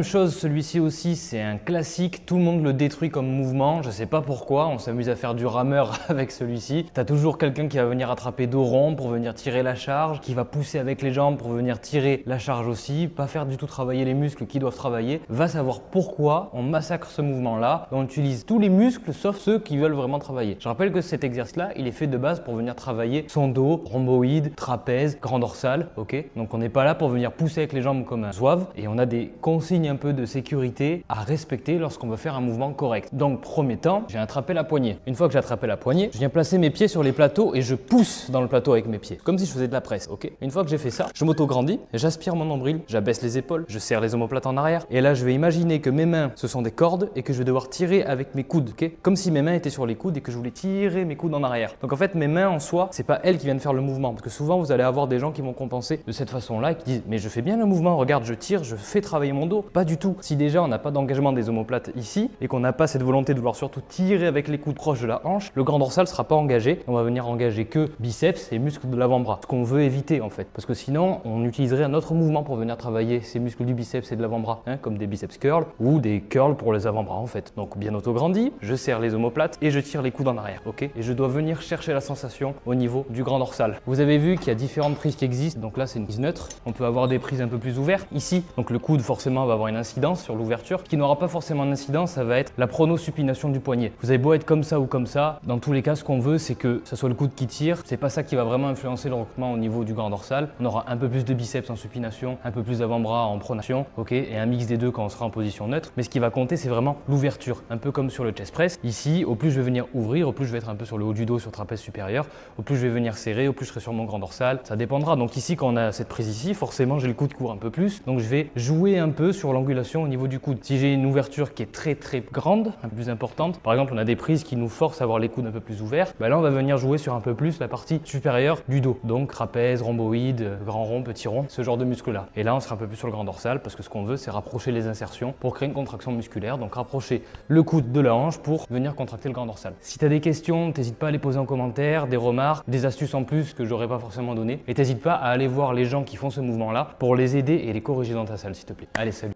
Même chose, celui-ci aussi, c'est un classique, tout le monde le détruit comme mouvement, je sais pas pourquoi, on s'amuse à faire du rameur avec celui-ci. T'as toujours quelqu'un qui va venir attraper dos rond pour venir tirer la charge, qui va pousser avec les jambes pour venir tirer la charge aussi, pas faire du tout travailler les muscles qui doivent travailler. Va savoir pourquoi on massacre ce mouvement-là, on utilise tous les muscles sauf ceux qui veulent vraiment travailler. Je rappelle que cet exercice-là, il est fait de base pour venir travailler son dos, rhomboïde, trapèze, grand dorsal, ok? Donc on n'est pas là pour venir pousser avec les jambes comme un zouave et on a des consignes un peu de sécurité à respecter lorsqu'on veut faire un mouvement correct. Donc premier temps, j'ai attrapé la poignée. Une fois que j'ai attrapé la poignée, je viens placer mes pieds sur les plateaux et je pousse dans le plateau avec mes pieds, comme si je faisais de la presse, ok? Une fois que j'ai fait ça, je m'auto-grandis, j'aspire mon nombril, j'abaisse les épaules, je serre les omoplates en arrière et là je vais imaginer que mes mains ce sont des cordes et que je vais devoir tirer avec mes coudes, ok? Comme si mes mains étaient sur les coudes et que je voulais tirer mes coudes en arrière. Donc en fait mes mains en soi, c'est pas elles qui viennent faire le mouvement parce que souvent vous allez avoir des gens qui vont compenser de cette façon-là et qui disent mais je fais bien le mouvement, regarde je tire, je fais travailler mon dos. Pas du tout. Si déjà on n'a pas d'engagement des omoplates ici et qu'on n'a pas cette volonté de vouloir surtout tirer avec les coudes proches de la hanche, le grand dorsal ne sera pas engagé. On va venir engager que biceps et muscles de l'avant-bras. Ce qu'on veut éviter en fait. Parce que sinon, on utiliserait un autre mouvement pour venir travailler ces muscles du biceps et de l'avant-bras, hein, comme des biceps curls ou des curls pour les avant-bras en fait. Donc bien auto-grandi, je serre les omoplates et je tire les coudes en arrière, ok? Et je dois venir chercher la sensation au niveau du grand dorsal. Vous avez vu qu'il y a différentes prises qui existent. Donc là, c'est une prise neutre. On peut avoir des prises un peu plus ouvertes ici. Donc le coude forcément va avoir une incidence sur l'ouverture. Qui n'aura pas forcément d'incidence, ça va être la pronosupination du poignet. Vous avez beau être comme ça ou comme ça, dans tous les cas, ce qu'on veut, c'est que ça soit le coude qui tire. C'est pas ça qui va vraiment influencer le recrutement au niveau du grand dorsal. On aura un peu plus de biceps en supination, un peu plus d'avant-bras en pronation, ok, et un mix des deux quand on sera en position neutre. Mais ce qui va compter, c'est vraiment l'ouverture, un peu comme sur le chest press. Ici, au plus je vais venir ouvrir, au plus je vais être un peu sur le haut du dos, sur le trapèze supérieur, au plus je vais venir serrer, au plus je serai sur mon grand dorsal. Ça dépendra. Donc ici, quand on a cette prise ici, forcément, j'ai le coude qui court un peu plus. Donc je vais jouer un peu sur l'angulation au niveau du coude. Si j'ai une ouverture qui est très grande, un peu plus importante. Par exemple, on a des prises qui nous forcent à avoir les coudes un peu plus ouverts. Là, on va venir jouer sur un peu plus la partie supérieure du dos. Donc, trapèze, rhomboïde, grand rond, petit rond, ce genre de muscles-là. Et là, on sera un peu plus sur le grand dorsal parce que ce qu'on veut, c'est rapprocher les insertions pour créer une contraction musculaire. Donc, rapprocher le coude de la hanche pour venir contracter le grand dorsal. Si tu as des questions, n'hésite pas à les poser en commentaire, des remarques, des astuces en plus que j'aurais pas forcément donné. Et n'hésite pas à aller voir les gens qui font ce mouvement-là pour les aider et les corriger dans ta salle, s'il te plaît. Allez, salut!